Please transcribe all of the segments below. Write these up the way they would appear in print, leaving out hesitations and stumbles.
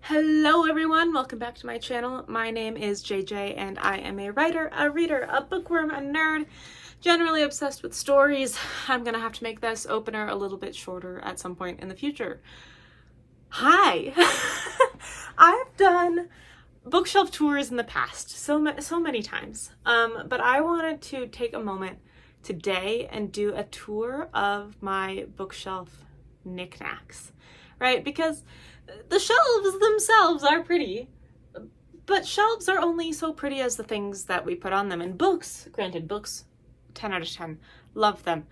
Hello everyone, welcome back to my channel. My name is JJ and I am a writer, a reader, a bookworm, a nerd, generally obsessed with stories. I'm gonna have to make this opener a little bit shorter at some point in the future. Hi! I've done bookshelf tours in the past so many times, but I wanted to take a moment today and do a tour of my bookshelf knickknacks, right? Because the shelves themselves are pretty, but shelves are only so pretty as the things that we put on them. And books, granted, books, 10 out of 10, love them.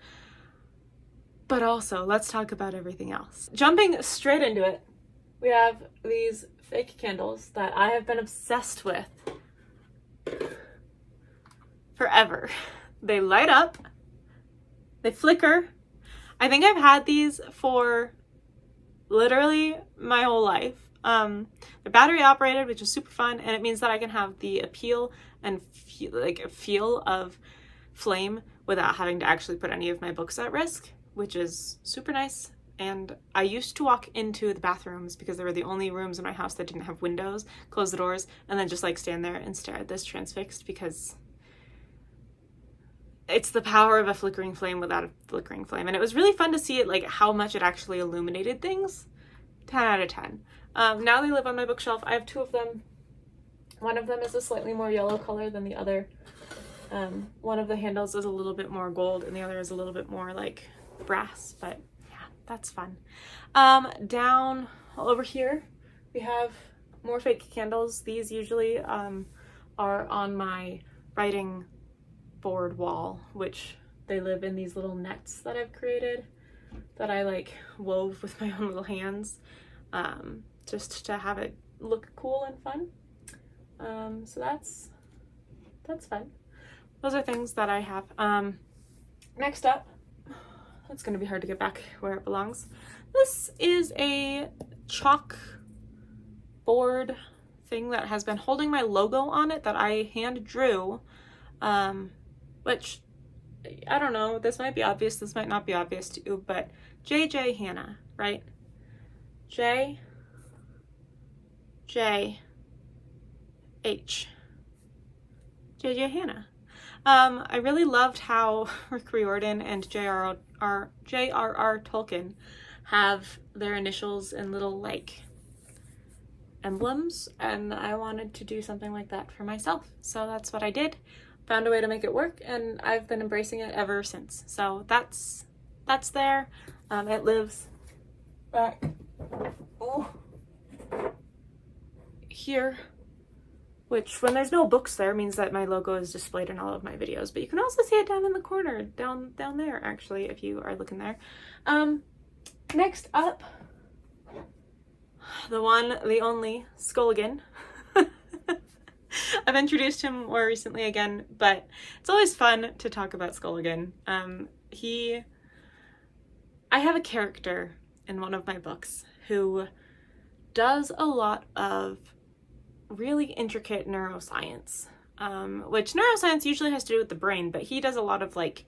But also, let's talk about everything else. Jumping straight into it, we have these fake candles that I have been obsessed with forever. They light up, they flicker. I think I've had these for literally my whole life. They're battery operated, which is super fun, and it means that I can have the appeal and feel of flame without having to actually put any of my books at risk, which is super nice. And I used to walk into the bathrooms because they were the only rooms in my house that didn't have windows, close the doors, and then just like stand there and stare at this transfixed, because it's the power of a flickering flame without a flickering flame. And it was really fun to see it, like how much it actually illuminated things. 10 out of 10. Now they live on my bookshelf. I have two of them. One of them is a slightly more yellow color than the other. One of the handles is a little bit more gold and the other is a little bit more like brass, but yeah, that's fun. Down over here, we have more fake candles. These usually are on my writing board wall, which they live in these little nets that I've created that I like wove with my own little hands, just to have it look cool and fun. So that's fun. Those are things that I have. Next up, it's gonna be hard to get back where it belongs. This is a chalk board thing that has been holding my logo on it that I hand drew, which I don't know, this might be obvious, this might not be obvious to you, but JJ Hannah, right? J H. JJ Hannah. I really loved how Rick Riordan and J.R.R. Tolkien have their initials in little like emblems, and I wanted to do something like that for myself. So that's what I did. Found a way to make it work, and I've been embracing it ever since. So that's there. It lives back here, which when there's no books there means that my logo is displayed in all of my videos, but you can also see it down in the corner, down there actually, if you are looking there. Next up, the one, the only, Skulligan. I've introduced him more recently again, but it's always fun to talk about Skulligan. I have a character in one of my books who does a lot of really intricate neuroscience, which neuroscience usually has to do with the brain, but he does a lot of like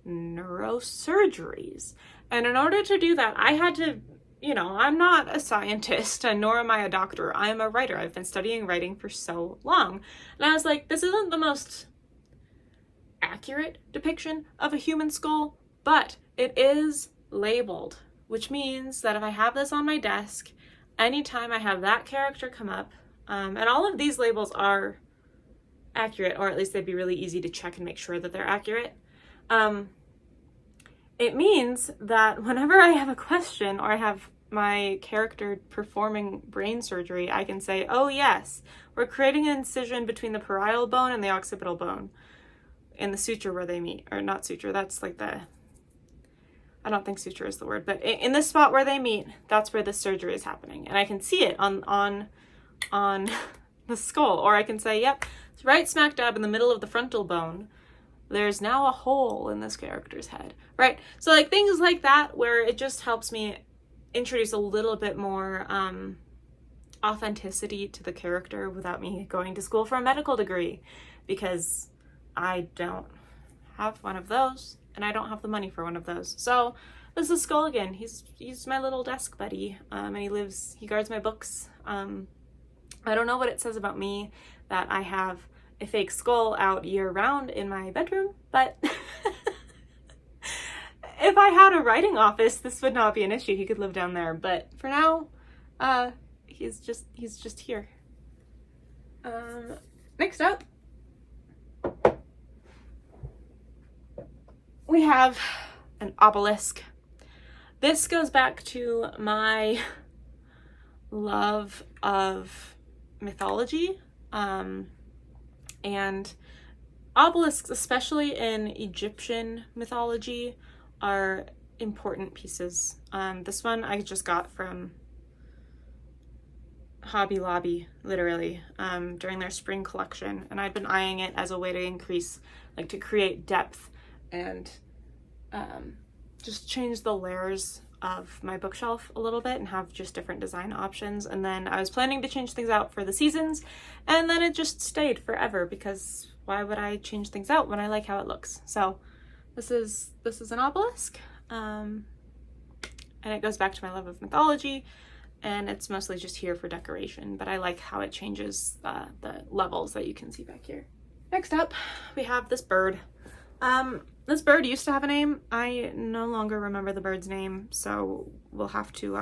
neurosurgeries. And in order to do that, I had to, I'm not a scientist, and nor am I a doctor. I am a writer. I've been studying writing for so long. And I was like, this isn't the most accurate depiction of a human skull, but it is labeled, which means that if I have this on my desk, anytime I have that character come up, and all of these labels are accurate, or at least they'd be really easy to check and make sure that they're accurate. It means that whenever I have a question or I have my character performing brain surgery, I can say, oh yes, we're creating an incision between the parietal bone and the occipital bone in the suture where they meet. Or not suture, that's like I don't think suture is the word, but in this spot where they meet, that's where the surgery is happening. And I can see it on the skull. Or I can say, yep, it's right smack dab in the middle of the frontal bone. There's now a hole in this character's head, right? So like things like that, where it just helps me introduce a little bit more authenticity to the character without me going to school for a medical degree, because I don't have one of those and I don't have the money for one of those. So This is Skull again. He's my little desk buddy, and he guards my books. I don't know what it says about me that I have a fake skull out year round in my bedroom, but if I had a writing office, this would not be an issue. He could live down there, but for now, he's just here. Next up, we have an obelisk. This goes back to my love of mythology, and obelisks, especially in Egyptian mythology, are important pieces. This one I just got from Hobby Lobby, literally, during their spring collection, and I'd been eyeing it as a way to increase, like, to create depth and just change the layers of my bookshelf a little bit and have just different design options. And then I was planning to change things out for the seasons, and then it just stayed forever, because why would I change things out when I like how it looks? So this is an obelisk, and it goes back to my love of mythology, and it's mostly just here for decoration, but I like how it changes the levels that you can see back here. Next up, we have this bird. This bird used to have a name. I no longer remember the bird's name, so we'll have to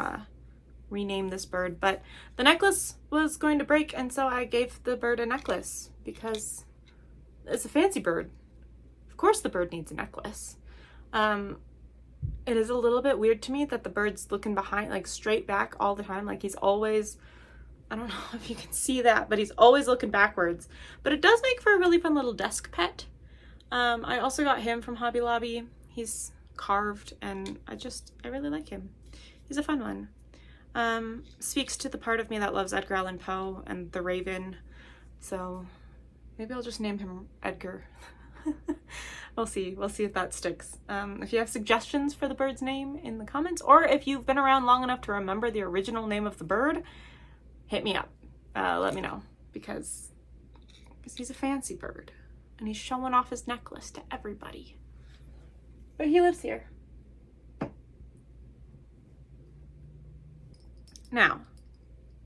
rename this bird. But the necklace was going to break, and so I gave the bird a necklace because it's a fancy bird. Of course the bird needs a necklace. It is a little bit weird to me that the bird's looking behind, like straight back all the time. Like he's always, I don't know if you can see that, but he's always looking backwards. But it does make for a really fun little desk pet. I also got him from Hobby Lobby. He's carved, and I really like him. He's a fun one. Speaks to the part of me that loves Edgar Allan Poe and The Raven. So maybe I'll just name him Edgar. We'll see if that sticks. If you have suggestions for the bird's name in the comments, or if you've been around long enough to remember the original name of the bird, hit me up. Let me know, because he's a fancy bird. And he's showing off his necklace to everybody. But he lives here. Now,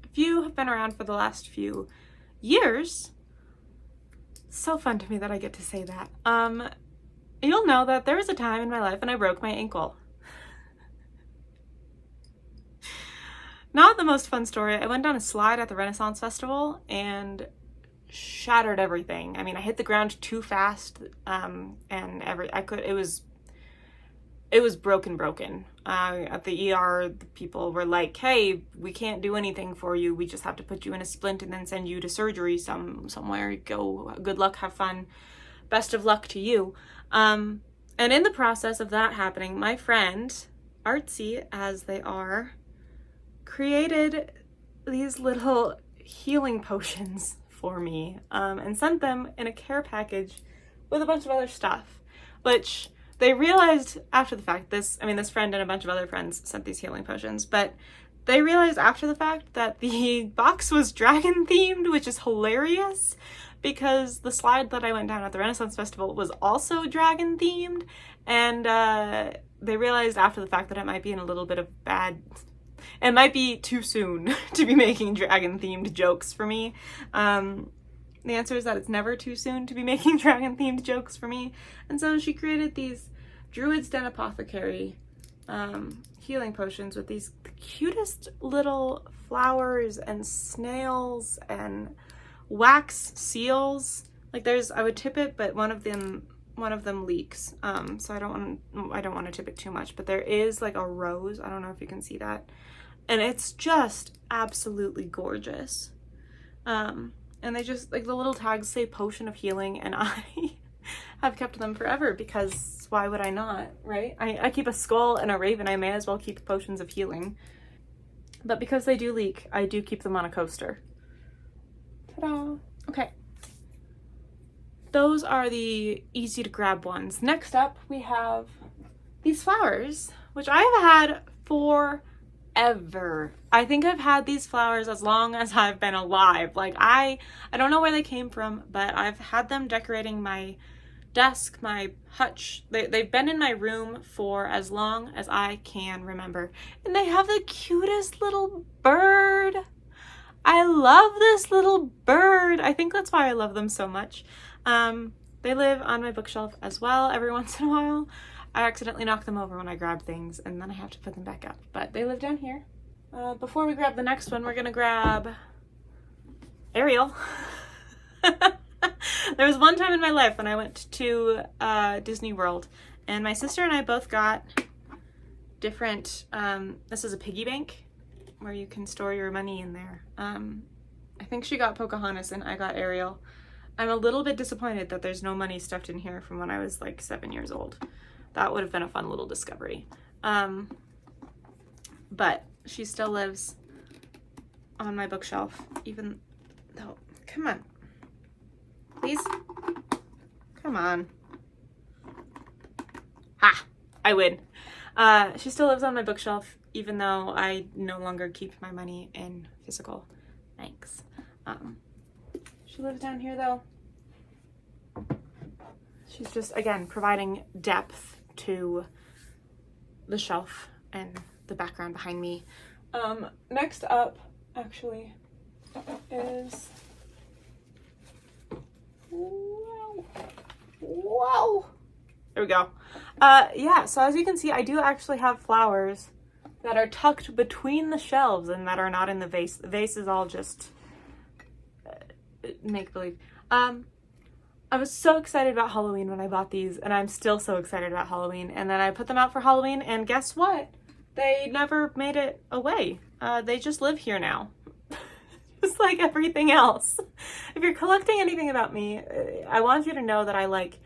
if you have been around for the last few years, so fun to me that I get to say that, you'll know that there was a time in my life when I broke my ankle. Not the most fun story. I went down a slide at the Renaissance Festival and shattered everything. I mean, I hit the ground too fast, and it was broken. At the ER, the people were like, "Hey, we can't do anything for you. We just have to put you in a splint and then send you to surgery somewhere. Go, good luck, have fun, best of luck to you." And in the process of that happening, my friend, artsy as they are, created these little healing potions for me, and sent them in a care package with a bunch of other stuff, which they realized after the fact. This friend and a bunch of other friends sent these healing potions, but they realized after the fact that the box was dragon themed, which is hilarious because the slide that I went down at the Renaissance Festival was also dragon themed, and they realized after the fact that it might be in a little bit of it might be too soon to be making dragon-themed jokes for me. The answer is that it's never too soon to be making dragon-themed jokes for me. And so she created these Druid's Den Apothecary healing potions with these cutest little flowers and snails and wax seals. Like I would tip it, but one of them leaks. So I don't want to tip it too much, but there is like a rose. I don't know if you can see that. And it's just absolutely gorgeous. And they just, like, the little tags say potion of healing, and I have kept them forever because why would I not, right? I keep a skull and a raven. I may as well keep potions of healing. But because they do leak, I do keep them on a coaster. Ta-da! Okay. Those are the easy to grab ones. Next up, we have these flowers, which I have had forever. I think I've had these flowers as long as I've been alive. Like, I don't know where they came from, but I've had them decorating my desk, my hutch. They've been in my room for as long as I can remember. And they have the cutest little bird. I love this little bird. I think that's why I love them so much. They live on my bookshelf as well every once in a while. I accidentally knock them over when I grab things, and then I have to put them back up. But they live down here. Before we grab the next one, we're gonna grab Ariel. There was one time in my life when I went to Disney World, and my sister and I both got different, this is a piggy bank where you can store your money in there. I think she got Pocahontas and I got Ariel. I'm a little bit disappointed that there's no money stuffed in here from when I was like 7 years old. That would have been a fun little discovery. But she still lives on my bookshelf, even though, come on, please, come on. Ha, I win. She still lives on my bookshelf, even though I no longer keep my money in physical banks. She lives down here though. She's just, again, providing depth to the shelf and the background behind me. Next up, actually, is, wow. There we go. Yeah, so as you can see, I do actually have flowers that are tucked between the shelves and that are not in the vase. The vase is all just make-believe. I was so excited about Halloween when I bought these, and I'm still so excited about Halloween. And then I put them out for Halloween, and guess what? They never made it away. They just live here now. Just like everything else. If you're collecting anything about me, I want you to know that I like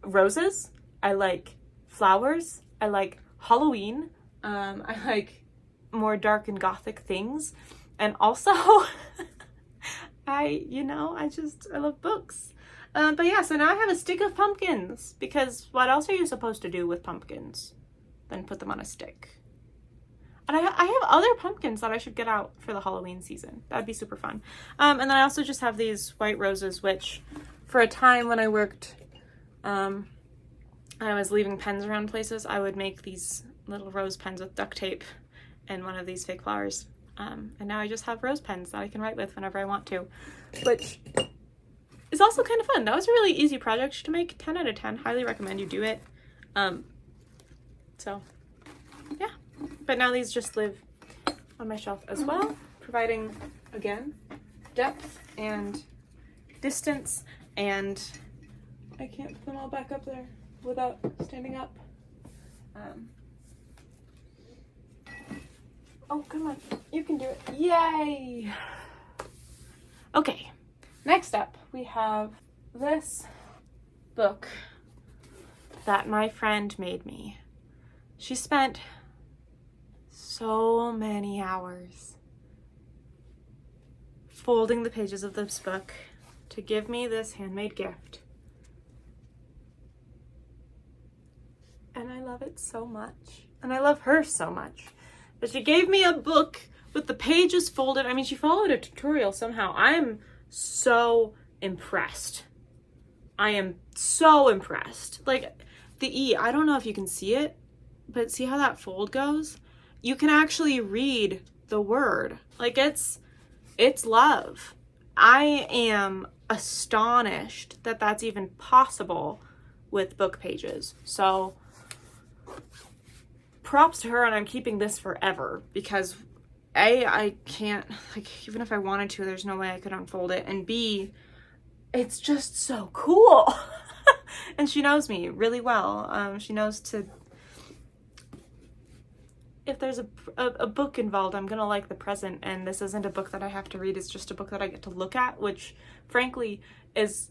roses, I like flowers, I like Halloween, I like more dark and gothic things, and also I love books. But yeah, so now I have a stick of pumpkins, because what else are you supposed to do with pumpkins than put them on a stick? And I have other pumpkins that I should get out for the Halloween season. That'd be super fun. And then I also just have these white roses, which for a time when I worked, I was leaving pens around places, I would make these little rose pens with duct tape and one of these fake flowers. And now I just have rose pens that I can write with whenever I want to, which is also kind of fun. That was a really easy project to make. 10 out of 10. Highly recommend you do it. So yeah, but now these just live on my shelf as well, providing, again, depth and distance, and I can't put them all back up there without standing up. Oh, come on, you can do it. Yay! Okay, next up we have this book that my friend made me. She spent so many hours folding the pages of this book to give me this handmade gift. And I love it so much. And I love her so much. But she gave me a book with the pages folded. I mean, she followed a tutorial somehow. I am so impressed. I am so impressed. Like, the E, I don't know if you can see it, but see how that fold goes? You can actually read the word. Like, it's love. I am astonished that that's even possible with book pages. So props to her, and I'm keeping this forever because A, I can't, like, even if I wanted to, there's no way I could unfold it, and B, it's just so cool. And she knows me really well. She knows to, if there's a book involved, I'm gonna like the present, and this isn't a book that I have to read, it's just a book that I get to look at, which frankly is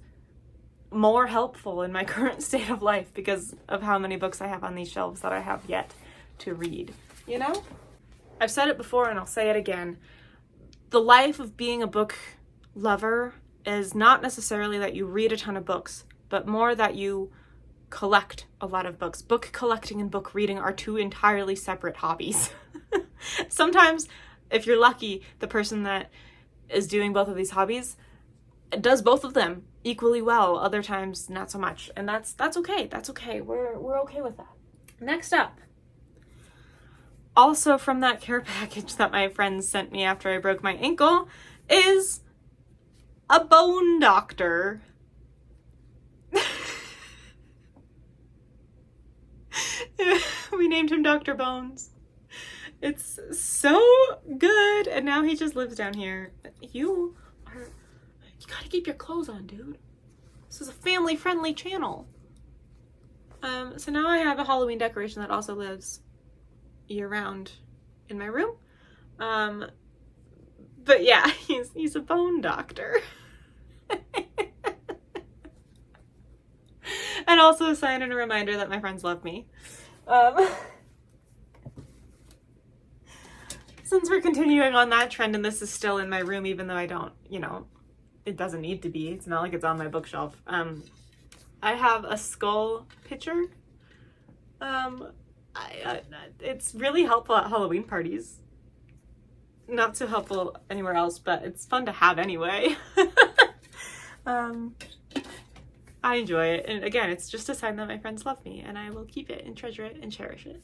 more helpful in my current state of life because of how many books I have on these shelves that I have yet to read, you know? I've said it before and I'll say it again. The life of being a book lover is not necessarily that you read a ton of books, but more that you collect a lot of books. Book collecting and book reading are two entirely separate hobbies. Sometimes, if you're lucky, the person that is doing both of these hobbies does both of them equally well. Other times, not so much. And that's okay. That's okay. We're okay with that. Next up, also from that care package that my friends sent me after I broke my ankle, is a bone doctor. We named him Dr. Bones. It's so good. And now he just lives down here. You gotta keep your clothes on, dude. This is a family-friendly channel. So now I have a Halloween decoration that also lives year-round in my room. But yeah, he's a bone doctor. And also a sign and a reminder that my friends love me. Since we're continuing on that trend and this is still in my room, even though I don't, it doesn't need to be. It's not like it's on my bookshelf. I have a skull picture. It's really helpful at Halloween parties. Not so helpful anywhere else, but it's fun to have anyway. I enjoy it. And again, it's just a sign that my friends love me, and I will keep it and treasure it and cherish it.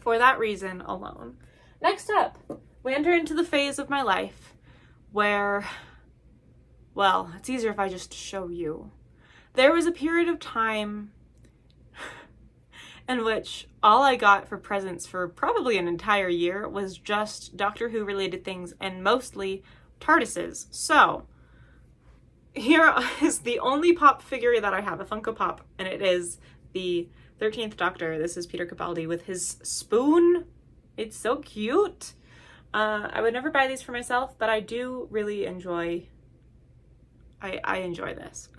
For that reason alone. Next up, we enter into the phase of my life where, well, it's easier if I just show you. There was a period of time in which all I got for presents for probably an entire year was just Doctor Who related things, and mostly TARDISes. So here is the only pop figure that I have, a Funko Pop, and it is the 13th Doctor. This is Peter Capaldi with his spoon. It's so cute. I would never buy these for myself, but I do really enjoy, I enjoy this.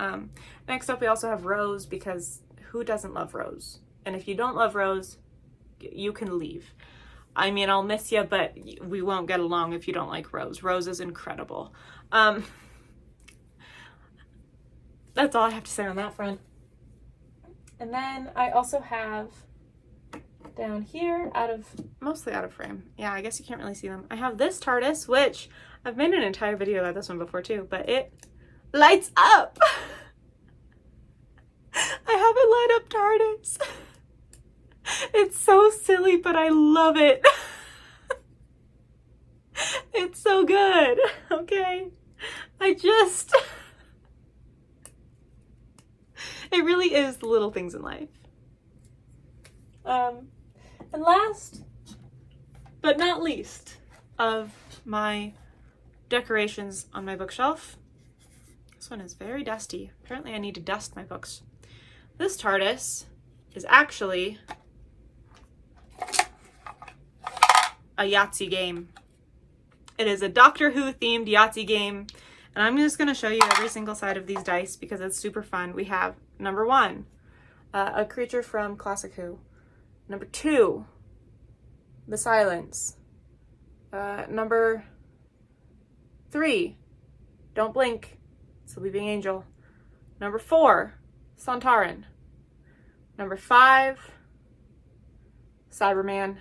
Next up, we also have Rose, because who doesn't love Rose? And if you don't love Rose, you can leave. I mean, I'll miss you, but we won't get along if you don't like Rose. Rose is incredible. That's all I have to say on that front. And then I also have down here, mostly out of frame. Yeah, I guess you can't really see them. I have this TARDIS, which I've made an entire video about this one before too, but it lights up. I have a light up TARDIS. It's so silly, but I love it. It's so good. Okay. It really is the little things in life. And last but not least of my decorations on my bookshelf, this one is very dusty. Apparently I need to dust my books. This TARDIS is actually a Yahtzee game. It is a Doctor Who themed Yahtzee game, and I'm just going to show you every single side of these dice because it's super fun. We have number 1, a creature from Classic Who. Number 2, the Silence. Number 3, Don't Blink, it's the Weeping Angel. Number 4, Sontaran. Number 5, Cyberman.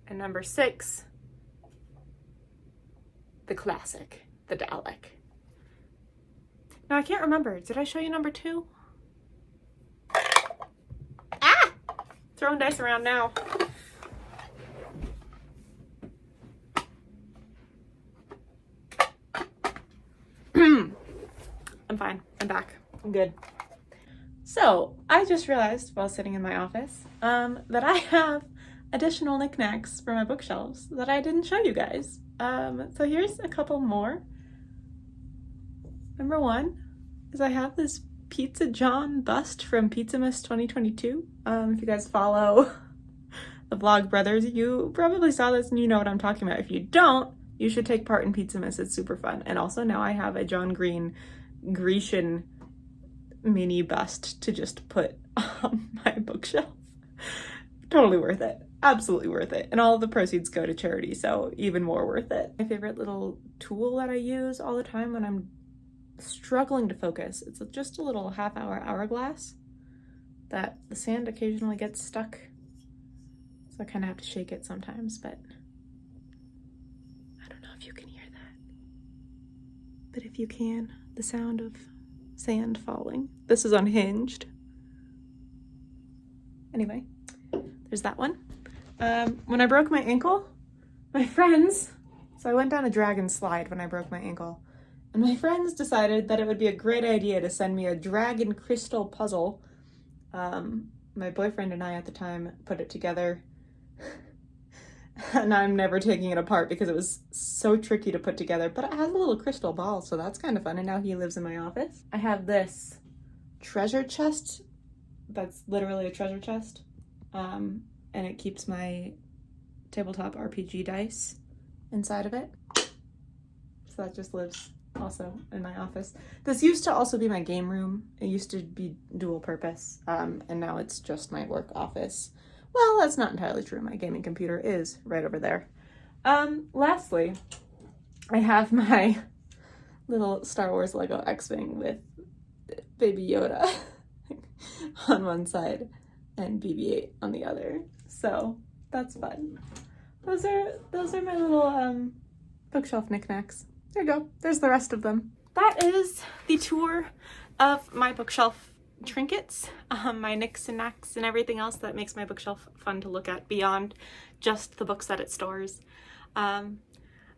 And number 6, the classic, the Dalek. Now I can't remember, did I show you number 2? Ah! Throwing dice around now. I'm fine, I'm back, I'm good. So, I just realized while sitting in my office that I have additional knickknacks for my bookshelves that I didn't show you guys. So here's a couple more. Number 1 is I have this Pizza John bust from Pizzamas 2022. If you guys follow the Vlog Brothers, you probably saw this and you know what I'm talking about. If you don't, you should take part in Pizzamas. It's super fun. And also now I have a John Green Grecian mini bust to just put on my bookshelf. Totally worth it. Absolutely worth it. And all of the proceeds go to charity, so even more worth it. My favorite little tool that I use all the time when I'm struggling to focus, it's just a little half-hour hourglass that the sand occasionally gets stuck. So I kind of have to shake it sometimes, but I don't know if you can hear that. it if you can. The sound of sand falling. This is unhinged. Anyway, there's that one. When I broke my ankle, my friends, so I went down a dragon slide when I broke my ankle, and my friends decided that it would be a great idea to send me a dragon crystal puzzle. My boyfriend and I at the time put it together, and I'm never taking it apart because it was so tricky to put together, but it has a little crystal ball, so that's kind of fun, and now he lives in my office. I have this treasure chest that's literally a treasure chest, and it keeps my tabletop RPG dice inside of it, so that just lives also in my office. This used to also be my game room. It used to be dual purpose, and now it's just my work office. Well, that's not entirely true. My gaming computer is right over there. Lastly, I have my little Star Wars Lego X-Wing with Baby Yoda on one side and BB-8 on the other. So that's fun. Those are my little bookshelf knickknacks. There you go. There's the rest of them. That is the tour of my bookshelf trinkets, my nicks and knacks and everything else that makes my bookshelf fun to look at beyond just the books that it stores. That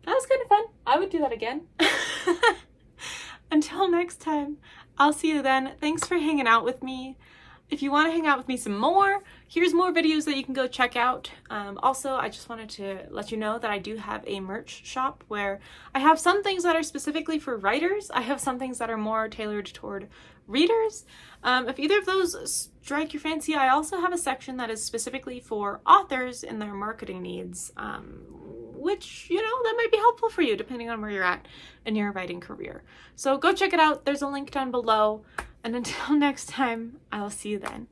was kind of fun. I would do that again. Until next time, I'll see you then. Thanks for hanging out with me. If you want to hang out with me some more, here's more videos that you can go check out. Also, I just wanted to let you know that I do have a merch shop where I have some things that are specifically for writers. I have some things that are more tailored toward readers. If either of those strike your fancy, I also have a section that is specifically for authors and their marketing needs, which, you know, that might be helpful for you depending on where you're at in your writing career. So go check it out. There's a link down below. And until next time, I'll see you then.